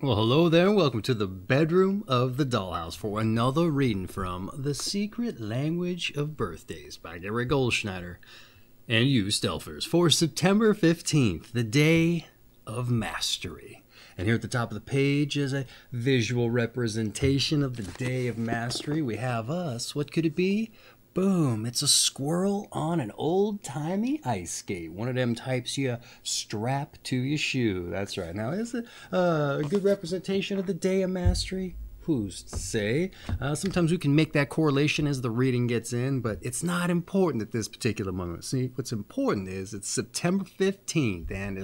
Well, hello there, and welcome to the bedroom of the dollhouse for another reading from The Secret Language of Birthdays by Gary Goldschneider and you, Stelfers, for September 15th, the day of mastery. And here at the top of the page is a visual representation of the day of mastery. We have us. What could it be? Boom, it's a squirrel on an old-timey ice skate. One of them types you strap to your shoe. That's right. Now, is it a good representation of the day of mastery? Who's to say? Sometimes we can make that correlation as the reading gets in, but it's not important at this particular moment. See, what's important is it's September 15th, and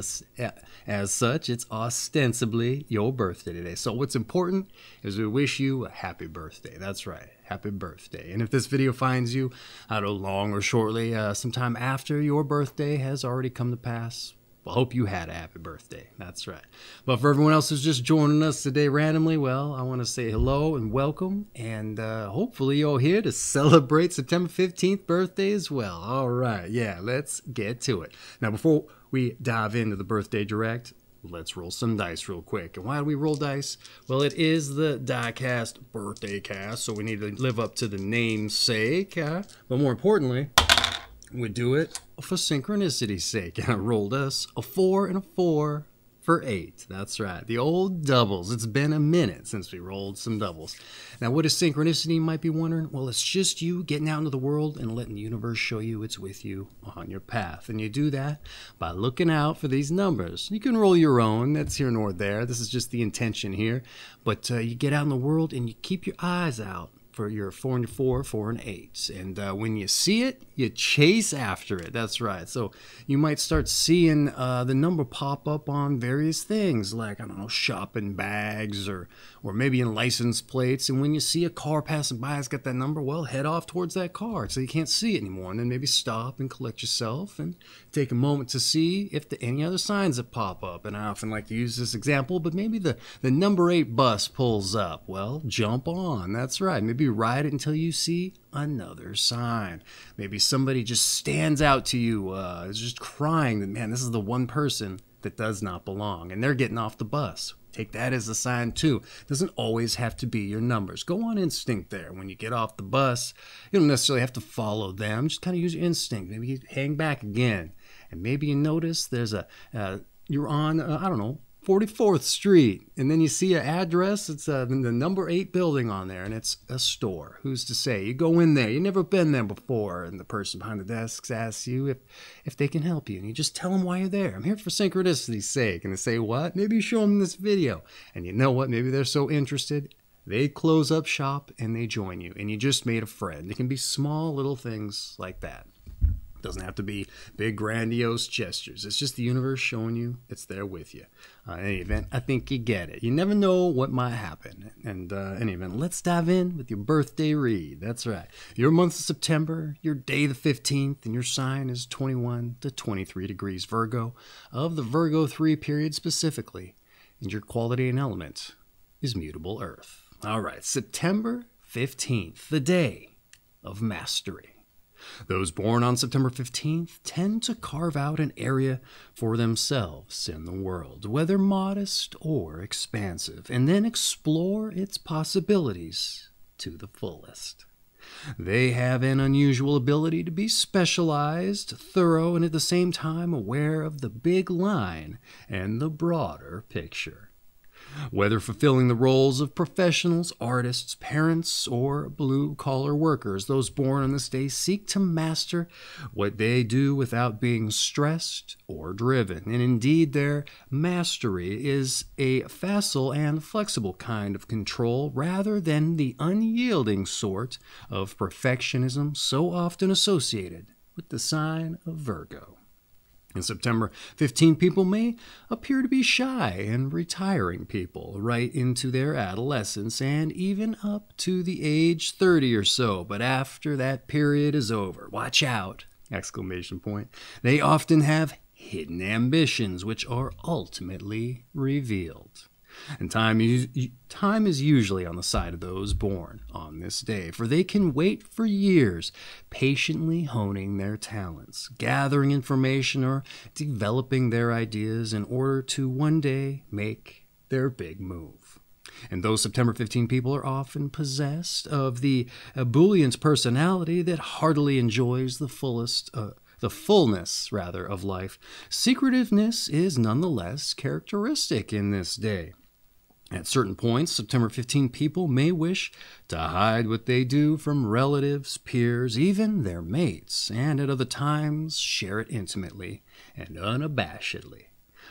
as such, it's ostensibly your birthday today. So what's important is we wish you a happy birthday. That's right. Happy birthday. And if this video finds you, I don't know, long or shortly, sometime after your birthday has already come to pass, well, I hope you had a happy birthday. That's right. But for everyone else who's just joining us today randomly, well, I want to say hello and welcome. And hopefully you're here to celebrate September 15th birthday as well. All right. Yeah, let's get to it. Now, before we dive into the birthday direct, let's roll some dice real quick. And why do we roll dice? Well, it is the DykASSt birthday cast, so we need to live up to the namesake. But more importantly, we do it for synchronicity's sake. And I rolled us a 4 and a 4 for 8. That's right. The old doubles. It's been a minute since we rolled some doubles. Now, what is synchronicity, you might be wondering? Well, it's just you getting out into the world and letting the universe show you it's with you on your path. And you do that by looking out for these numbers. You can roll your own. That's here nor there. This is just the intention here. But you get out in the world and you keep your eyes out for your 4 and 4, 4 and 8. And when you see it, you chase after it. That's right. So you might start seeing the number pop up on various things like, I don't know, shopping bags or maybe in license plates. And when you see a car passing by that's got that number, well, head off towards that car so you can't see it anymore. And then maybe stop and collect yourself and take a moment to see if any other signs that pop up. And I often like to use this example, but maybe the number 8 bus pulls up. Well, jump on. That's right. Maybe ride it until you see another sign. Maybe somebody just stands out to you, is just crying that, man, this is the one person that does not belong, and they're getting off the bus. Take that as a sign too. It doesn't always have to be your numbers. Go on instinct there. When you get off the bus, you don't necessarily have to follow them. Just kind of use your instinct. Maybe you hang back again, and maybe you notice there's you're on, I don't know, 44th Street, and then you see an address. It's the number 8 building on there, and it's a store. Who's to say? You go in there. You've never been there before, and the person behind the desk asks you if they can help you, and you just tell them why you're there. I'm here for synchronicity's sake. And they say, what? Maybe you show them this video, and you know what? Maybe they're so interested, they close up shop, and they join you, and you just made a friend. It can be small little things like that. Doesn't have to be big, grandiose gestures. It's just the universe showing you it's there with you. In any event, I think you get it. You never know what might happen. And in any event, let's dive in with your birthday read. That's right. Your month of September, your day the 15th, and your sign is 21 to 23 degrees Virgo of the Virgo III period specifically. And your quality and element is mutable earth. All right, September 15th, the day of mastery. Those born on September 15th tend to carve out an area for themselves in the world, whether modest or expansive, and then explore its possibilities to the fullest. They have an unusual ability to be specialized, thorough, and at the same time aware of the big line and the broader picture. Whether fulfilling the roles of professionals, artists, parents, or blue-collar workers, those born on this day seek to master what they do without being stressed or driven. And indeed, their mastery is a facile and flexible kind of control rather than the unyielding sort of perfectionism so often associated with the sign of Virgo. In September 15, people may appear to be shy and retiring people right into their adolescence and even up to the age 30 or so. But after that period is over, watch out! Exclamation point. They often have hidden ambitions which are ultimately revealed. And time is usually on the side of those born on this day, for they can wait for years, patiently honing their talents, gathering information, or developing their ideas in order to one day make their big move. And those September 15 people are often possessed of the ebullient personality that heartily enjoys the fullness of life. Secretiveness is nonetheless characteristic in this day. At certain points, September 15 people may wish to hide what they do from relatives, peers, even their mates, and at other times share it intimately and unabashedly.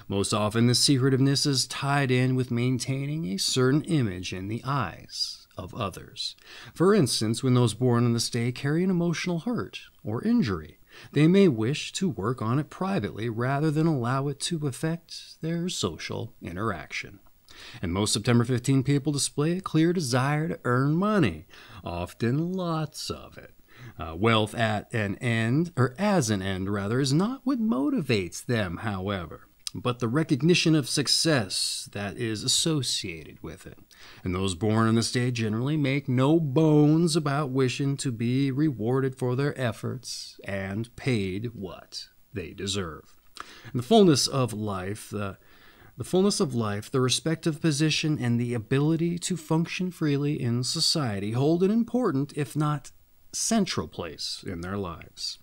Most often, this secretiveness is tied in with maintaining a certain image in the eyes of others. For instance, when those born on this day carry an emotional hurt or injury, they may wish to work on it privately rather than allow it to affect their social interaction. And most September 15 people display a clear desire to earn money, often lots of it. Wealth as an end, is not what motivates them, however, but the recognition of success that is associated with it. And those born on this day generally make no bones about wishing to be rewarded for their efforts and paid what they deserve. In the fullness of life, the respective position, and the ability to function freely in society hold an important, if not central, place in their lives.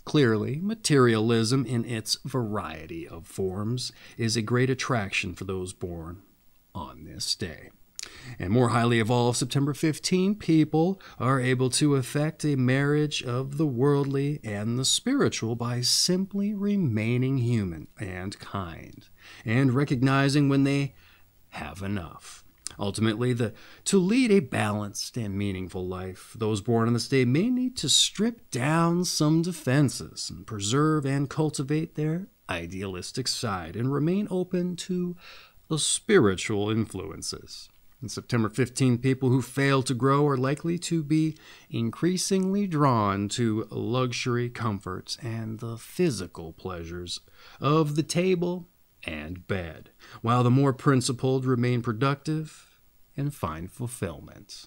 Clearly, materialism in its variety of forms is a great attraction for those born on this day. And more highly evolved September 15 people are able to effect a marriage of the worldly and the spiritual by simply remaining human and kind, and recognizing when they have enough. Ultimately, to lead a balanced and meaningful life, those born on this day may need to strip down some defenses and preserve and cultivate their idealistic side and remain open to the spiritual influences. And September 15 people who fail to grow are likely to be increasingly drawn to luxury, comforts, and the physical pleasures of the table and bed, while the more principled remain productive and find fulfillment.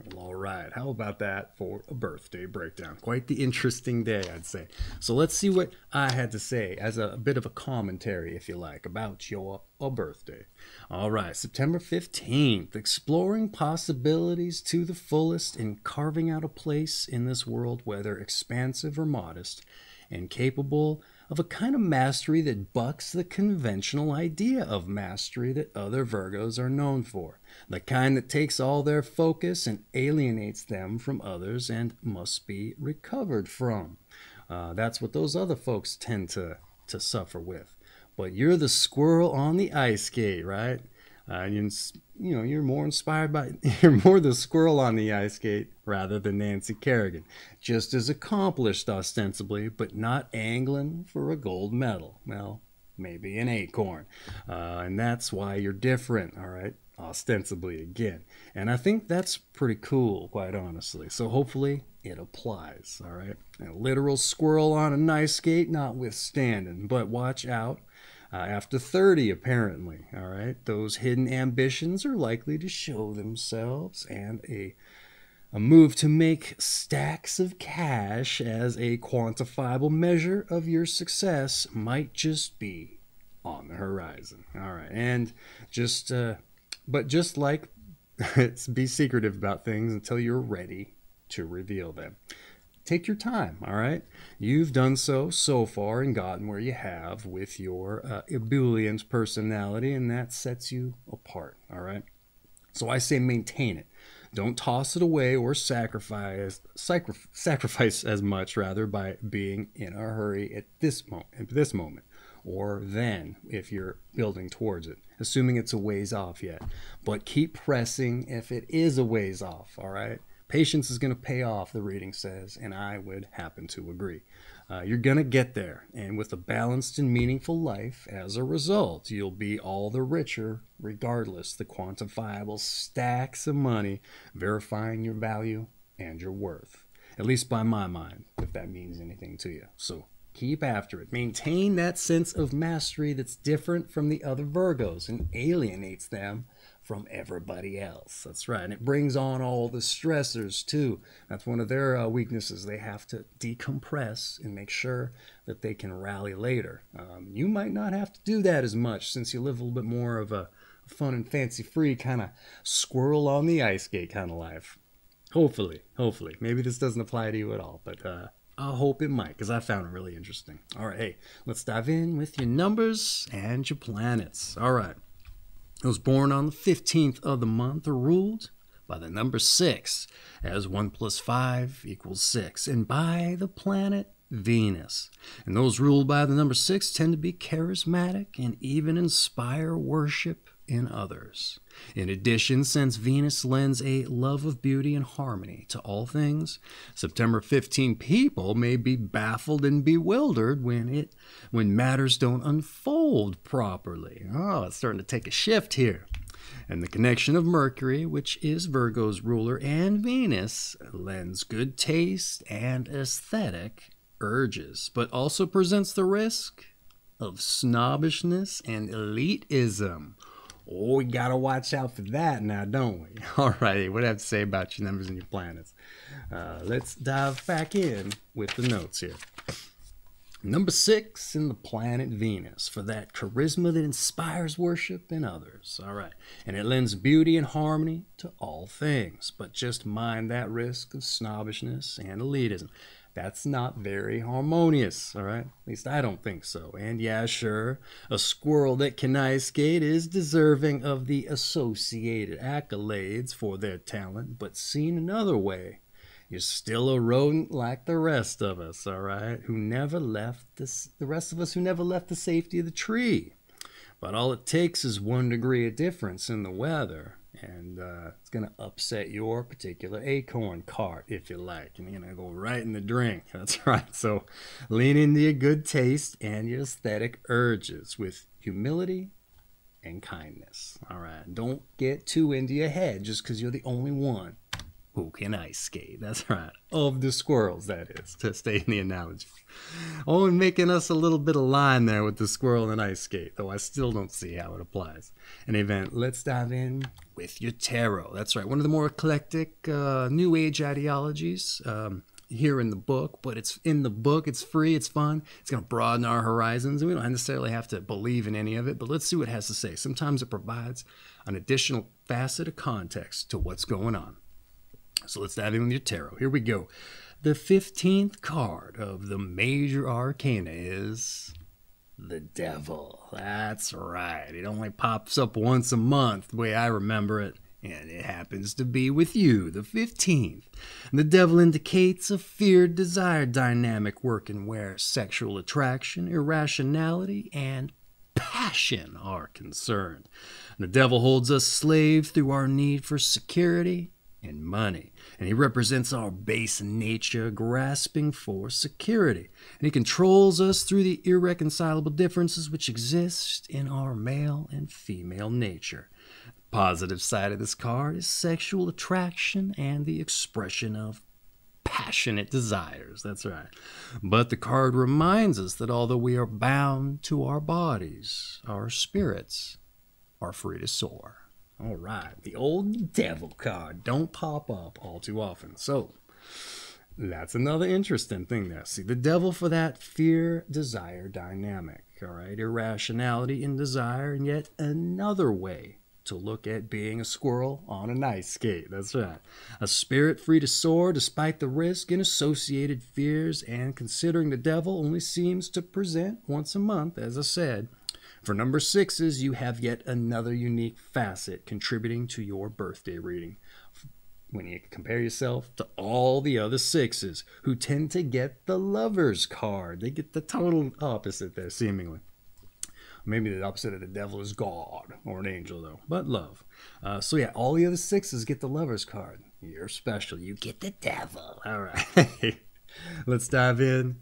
Well, all right, how about that for a birthday breakdown? Quite the interesting day, I'd say. So let's see what I had to say as a bit of a commentary, if you like, about your birthday. All right, September 15th, exploring possibilities to the fullest and carving out a place in this world, whether expansive or modest, and capable of a kind of mastery that bucks the conventional idea of mastery that other Virgos are known for. The kind that takes all their focus and alienates them from others and must be recovered from. That's what those other folks tend to suffer with. But you're the squirrel on the ice skate, right? You're more inspired by, you're more the squirrel on the ice skate rather than Nancy Kerrigan. Just as accomplished ostensibly, but not angling for a gold medal. Well, maybe an acorn. And that's why you're different, all right? Ostensibly again. And I think that's pretty cool, quite honestly. So hopefully it applies, all right? A literal squirrel on an ice skate notwithstanding, but watch out. After 30, apparently, all right, those hidden ambitions are likely to show themselves, and a move to make stacks of cash as a quantifiable measure of your success might just be on the horizon. All right, and but just like be secretive about things until you're ready to reveal them. Take your time, all right? You've done so far and gotten where you have with your ebullient personality, and that sets you apart, all right? So I say maintain it. Don't toss it away or sacrifice as much, rather, by being in a hurry at this moment, or then if you're building towards it, assuming it's a ways off yet. But keep pressing if it is a ways off, all right? Patience is going to pay off, the reading says, and I would happen to agree. You're going to get there, and with a balanced and meaningful life, as a result, you'll be all the richer, regardless the quantifiable stacks of money verifying your value and your worth. At least by my mind, if that means anything to you. So keep after it. Maintain that sense of mastery that's different from the other Virgos and alienates them from everybody else. That's right. And it brings on all the stressors too. That's one of their weaknesses. They have to decompress and make sure that they can rally later. You might not have to do that as much since you live a little bit more of a fun and fancy-free kind of squirrel on the ice skate kind of life. Hopefully. Maybe this doesn't apply to you at all, but I hope it might, because I found it really interesting. All right, hey, let's dive in with your numbers and your planets. All right. Those born on the 15th of the month are ruled by the number 6, as 1 + 5 = 6, and by the planet Venus. And those ruled by the number 6 tend to be charismatic and even inspire worship in others. In addition, since Venus lends a love of beauty and harmony to all things, September 15 people may be baffled and bewildered when matters don't unfold properly. Oh, it's starting to take a shift here. And the connection of Mercury, which is Virgo's ruler, and Venus lends good taste and aesthetic urges, but also presents the risk of snobbishness and elitism. Oh, we gotta watch out for that now, don't we? All right, what do I have to say about your numbers and your planets? Let's dive back in with the notes here. Number 6 in the planet Venus, for that charisma that inspires worship in others. All right, and it lends beauty and harmony to all things, but just mind that risk of snobbishness and elitism. That's not very harmonious, all right? At least I don't think so. And yeah, sure, a squirrel that can ice skate is deserving of the associated accolades for their talent, but seen another way, you're still a rodent like the rest of us, all right? The rest of us who never left the safety of the tree. But all it takes is 1 degree of difference in the weather, and it's going to upset your particular acorn cart, if you like, and you're going to go right in the drink. That's right. So lean into your good taste and your aesthetic urges with humility and kindness. All right. Don't get too into your head just because you're the only one who can ice skate. That's right. Of the squirrels, that is, to stay in the analogy. Oh, and making us a little bit of line there with the squirrel and ice skate, though I still don't see how it applies. In any event, let's dive in with your tarot. That's right. One of the more eclectic New Age ideologies here in the book, but it's in the book. It's free. It's fun. It's going to broaden our horizons. We don't necessarily have to believe in any of it, but let's see what it has to say. Sometimes it provides an additional facet of context to what's going on. So let's dive in with your tarot. Here we go. The 15th card of the major arcana is the Devil. That's right. It only pops up once a month, the way I remember it. And it happens to be with you, the 15th. And the Devil indicates a fear-desire dynamic working where sexual attraction, irrationality, and passion are concerned. And the Devil holds us slave through our need for security and money, and he represents our base nature grasping for security, and he controls us through the irreconcilable differences which exist in our male and female nature. The positive side of this card is sexual attraction and the expression of passionate desires. That's right. But the card reminds us that although we are bound to our bodies, our spirits are free to soar. All right, the old Devil card don't pop up all too often. So that's another interesting thing there. See, the Devil for that fear-desire dynamic, all right? Irrationality and desire, and yet another way to look at being a squirrel on an ice skate. That's right. A spirit free to soar despite the risk and associated fears, and considering the Devil only seems to present once a month, as I said, for number 6s, you have yet another unique facet contributing to your birthday reading. When you compare yourself to all the other 6s who tend to get the Lover's card. They get the total opposite there, seemingly. Maybe the opposite of the Devil is God, or an angel, though, but love. So yeah, all the other 6s get the Lover's card. You're special. You get the Devil. All right. Let's dive in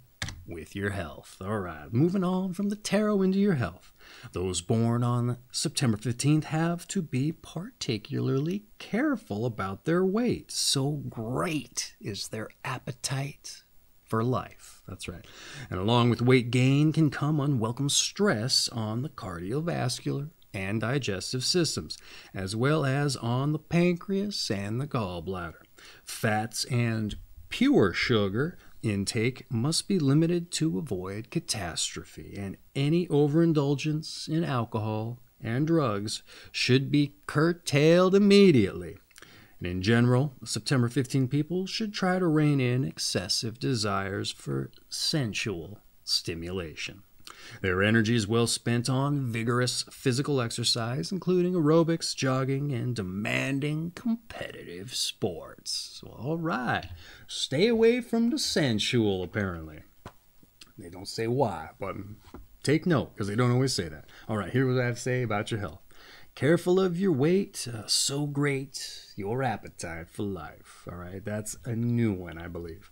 with your health. All right, moving on from the tarot into your health. Those born on September 15th have to be particularly careful about their weight. So great is their appetite for life. That's right. And along with weight gain can come unwelcome stress on the cardiovascular and digestive systems, as well as on the pancreas and the gallbladder. Fats and pure sugar intake must be limited to avoid catastrophe, and any overindulgence in alcohol and drugs should be curtailed immediately. And in general, September 15 people should try to rein in excessive desires for sensual stimulation. Their energy is well spent on vigorous physical exercise, including aerobics, jogging, and demanding competitive sports. So, all right, stay away from the sensual, apparently. They don't say why, but take note, because they don't always say that. All right, here's what I have to say about your health. Careful of your weight, so great your appetite for life. All right, that's a new one, I believe.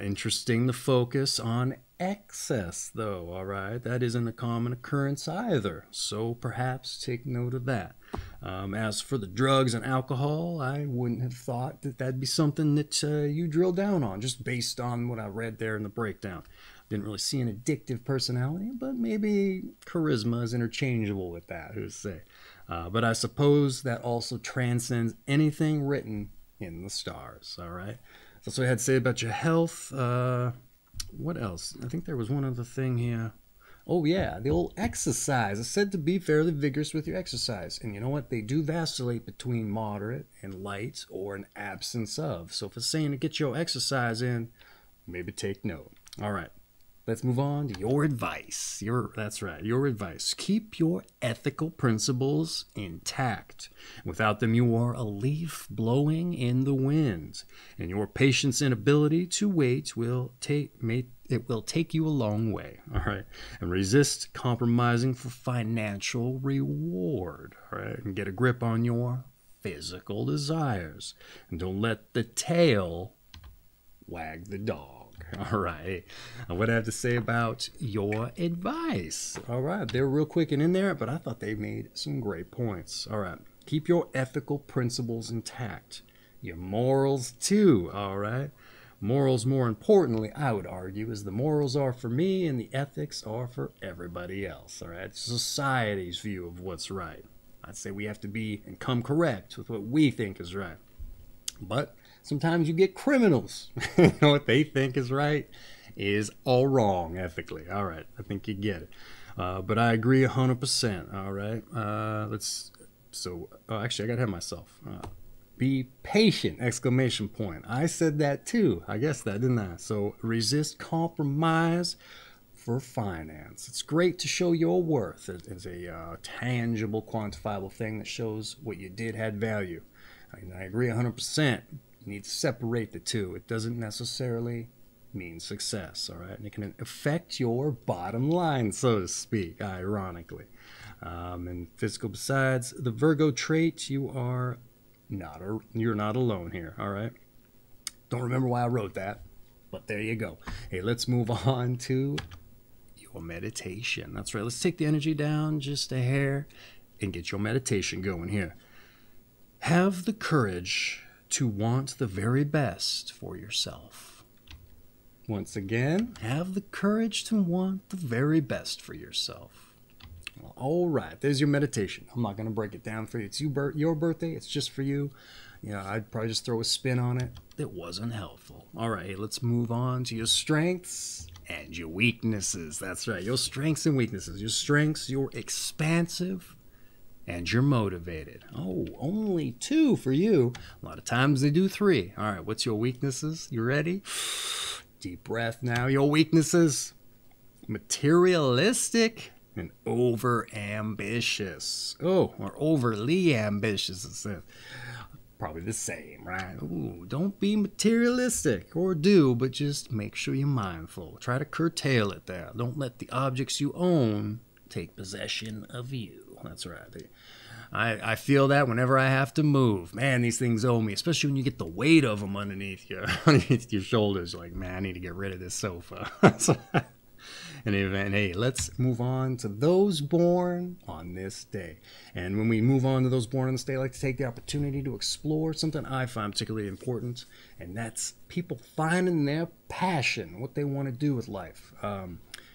Interesting to focus on excess, though. All right, that isn't a common occurrence either, so perhaps take note of that. As for the drugs and alcohol, I wouldn't have thought that that'd be something that you drill down on, just based on what I read there in the breakdown. Didn't really see an addictive personality, but maybe charisma is interchangeable with that, who's to say. But I suppose that also transcends anything written in the stars, all right? That's what I had to say about your health. What else? I think there was one other thing here. Oh, yeah, the old exercise. It's said to be fairly vigorous with your exercise. And you know what? They do vacillate between moderate and light or an absence of. So if it's saying to get your exercise in, maybe take note. All right. Let's move on to your advice. That's right, your advice. Keep your ethical principles intact. Without them, you are a leaf blowing in the wind, and your patience and ability to wait will take you a long way. All right, and resist compromising for financial reward. All right, and get a grip on your physical desires, and don't let the tail wag the dog. All right, what I have to say about your advice. All right, they're real quick and in there, but I thought they made some great points. All right, keep your ethical principles intact. Your morals too, all right? Morals, more importantly, I would argue, is the morals are for me and the ethics are for everybody else, all right? It's society's view of what's right. I'd say we have to be and come correct with what we think is right. But sometimes you get criminals. You know what they think is right is all wrong ethically. All right, I think you get it. But I agree 100%. All right. Actually, I gotta have myself. Be patient! Exclamation point. I said that too. I guess that, didn't I? So resist compromise for finance. It's great to show your worth as a tangible, quantifiable thing that shows what you did had value. I agree 100%. You need to separate the two. It doesn't necessarily mean success, all right? And it can affect your bottom line, so to speak, ironically. And physical, besides the Virgo trait, you're not alone here, all right? Don't remember why I wrote that, but there you go. Hey, let's move on to your meditation. That's right. Let's take the energy down just a hair and get your meditation going here. Have the courage to want the very best for yourself. Once again, have the courage to want the very best for yourself. Well, all right, there's your meditation. I'm not going to break it down for you. It's your birthday. It's just for you. You know, I'd probably just throw a spin on it that wasn't helpful. All right, let's move on to your strengths and your weaknesses. That's right, your strengths and weaknesses. Your strengths, you're expansive and you're motivated. Oh, only 2 for you. A lot of times they do 3. All right, what's your weaknesses? You ready? Deep breath now. Your weaknesses: materialistic and over-ambitious. Oh, or overly ambitious, it says. Probably the same, right? Ooh, don't be materialistic, or do, but just make sure you're mindful. Try to curtail it there. Don't let the objects you own take possession of you. That's right. I feel that whenever I have to move. Man, these things owe me, especially when you get the weight of them underneath your shoulders. You're like, man, I need to get rid of this sofa. In any event, hey, let's move on to those born on this day. And when we move on to those born on this day, I like to take the opportunity to explore something I find particularly important, and that's people finding their passion, what they want to do with life.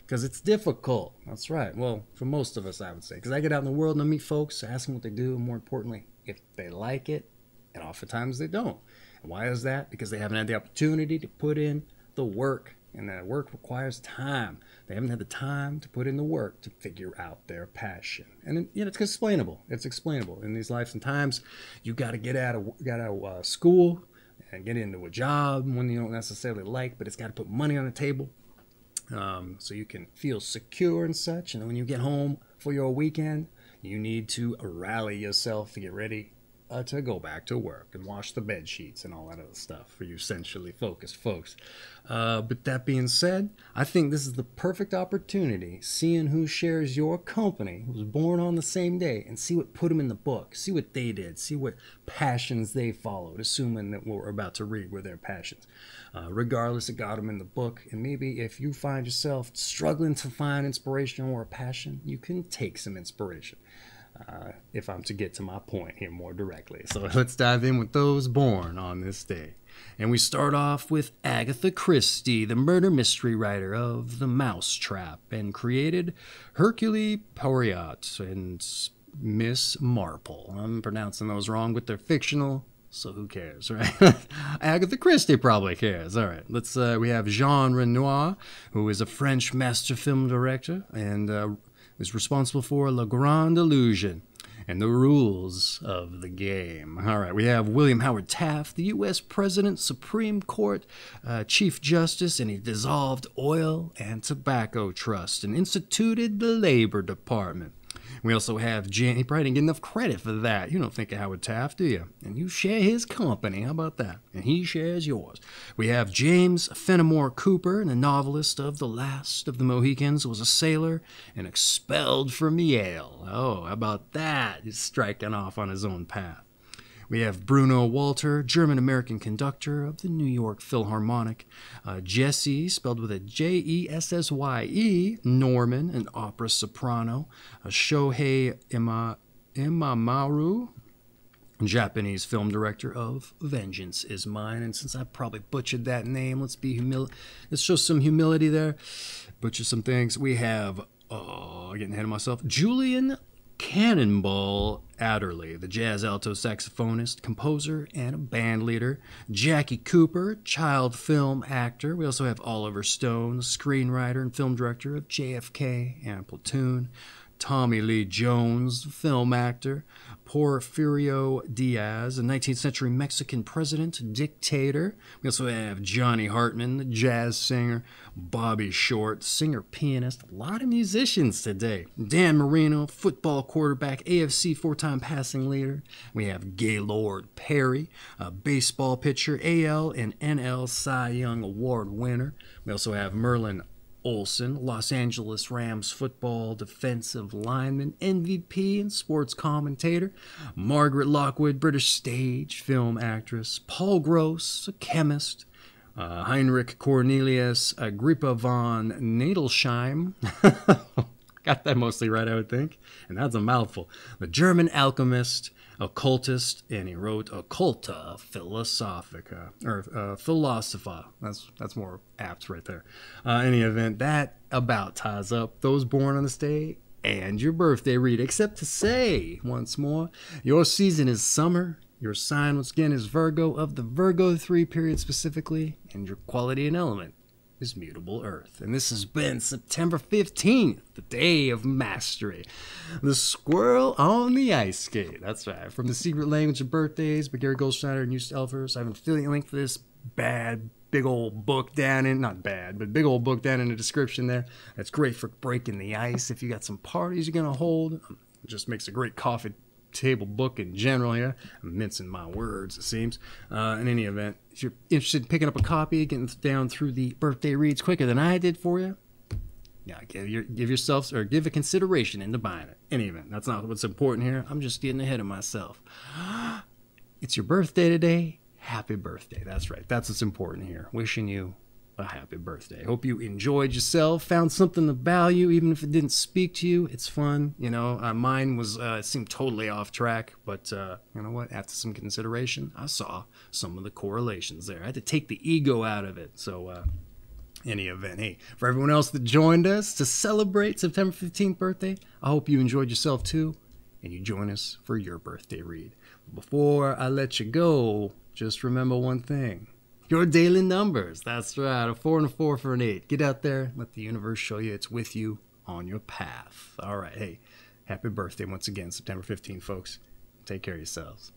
Because it's difficult. That's right. Well, for most of us, I would say. Because I get out in the world and I meet folks, ask them what they do, and more importantly, if they like it, and oftentimes they don't. And why is that? Because they haven't had the opportunity to put in the work and that work requires time. They haven't had the time to put in the work to figure out their passion. And it's explainable. It's explainable. In these lives and times, you got to get out of school and get into a job, one you don't necessarily like, but it's got to put money on the table. So you can feel secure and such. And then when you get home for your weekend, you need to rally yourself to get ready to go back to work and wash the bed sheets and all that other stuff for you sensually focused folks. But that being said, I think this is the perfect opportunity, seeing who shares your company, who was born on the same day, and see what put them in the book, see what they did, see what passions they followed, assuming that what we're about to read were their passions. Regardless, it got them in the book, and maybe if you find yourself struggling to find inspiration or a passion, you can take some inspiration. If I'm to get to my point here more directly. So let's dive in with those born on this day. And we start off with Agatha Christie, the murder mystery writer of The Mousetrap, and created Hercule Poirot and Miss Marple. I'm pronouncing those wrong, but they're fictional, so who cares, right? Agatha Christie probably cares. All right, we have Jean Renoir, who is a French master film director, and was responsible for La Grande Illusion and The Rules of the Game. All right, we have William Howard Taft, the U.S. President, Supreme Court Chief Justice, and he dissolved Oil and Tobacco Trust and instituted the Labor Department. We also have he probably didn't get enough credit for that. You don't think of Howard Taft, do you? And you share his company. How about that? And he shares yours. We have James Fenimore Cooper, the novelist of The Last of the Mohicans, was a sailor and expelled from Yale. Oh, how about that? He's striking off on his own path. We have Bruno Walter, German-American conductor of the New York Philharmonic. Jesse, spelled with a Jessye, Norman, an opera soprano. Shohei Imamaru, Japanese film director of Vengeance Is Mine. And since I probably butchered that name, let's show some humility there. Butcher some things. We have, getting ahead of myself, Julian Cannonball Adderley, the jazz alto saxophonist, composer, and a band leader. Jackie Cooper, child film actor. We also have Oliver Stone, screenwriter and film director of JFK and Platoon. Tommy Lee Jones, film actor. Porfirio Diaz, a 19th century Mexican president, dictator. We also have Johnny Hartman, the jazz singer. Bobby Short, singer-pianist. A lot of musicians today. Dan Marino, football quarterback, AFC four-time passing leader. We have Gaylord Perry, a baseball pitcher, AL and NL Cy Young Award winner. We also have Merlin Olsen, Los Angeles Rams football defensive lineman, MVP and sports commentator. Margaret Lockwood, British stage film actress. Paul Gross, a chemist. Heinrich Cornelius Agrippa von Nadelsheim. Got that mostly right, I would think. And that's a mouthful. The German alchemist, occultist, and he wrote Occulta Philosophica, or Philosopha. That's more apt right there. Any event, that about ties up those born on this day and your birthday read, except to say, once more, your season is summer. Your sign, once again, is Virgo of the Virgo III period specifically, and your quality and element is Mutable Earth. And this has been September 15th, the day of mastery. The squirrel on the ice skate. That's right. From The Secret Language of Birthdays by Gary Goldschneider and Eustace Elfers. I have an affiliate link for this big old book down in, not bad, but big old book down in the description there. That's great for breaking the ice if you got some parties you're going to hold. It just makes a great coffee table book in general here. I'm mincing my words, it seems. In any event, if you're interested in picking up a copy, getting down through the birthday reads quicker than I did for you, yeah, give yourself, or give a consideration into buying it. In any event, that's not what's important here. I'm just getting ahead of myself. It's your birthday today. Happy birthday. That's right. That's what's important here. Wishing you a happy birthday. Hope you enjoyed yourself, found something of value, even if it didn't speak to you. It's fun. You know, mine was, it seemed totally off track, but you know what? After some consideration, I saw some of the correlations there. I had to take the ego out of it. So, any event, hey, for everyone else that joined us to celebrate September 15th birthday, I hope you enjoyed yourself too, and you join us for your birthday read. Before I let you go, just remember one thing. your daily numbers. That's right, a 4 and a 4 for an 8. Get out there, let the universe show you it's with you on your path. All right, hey, happy birthday once again, September 15th, folks. Take care of yourselves.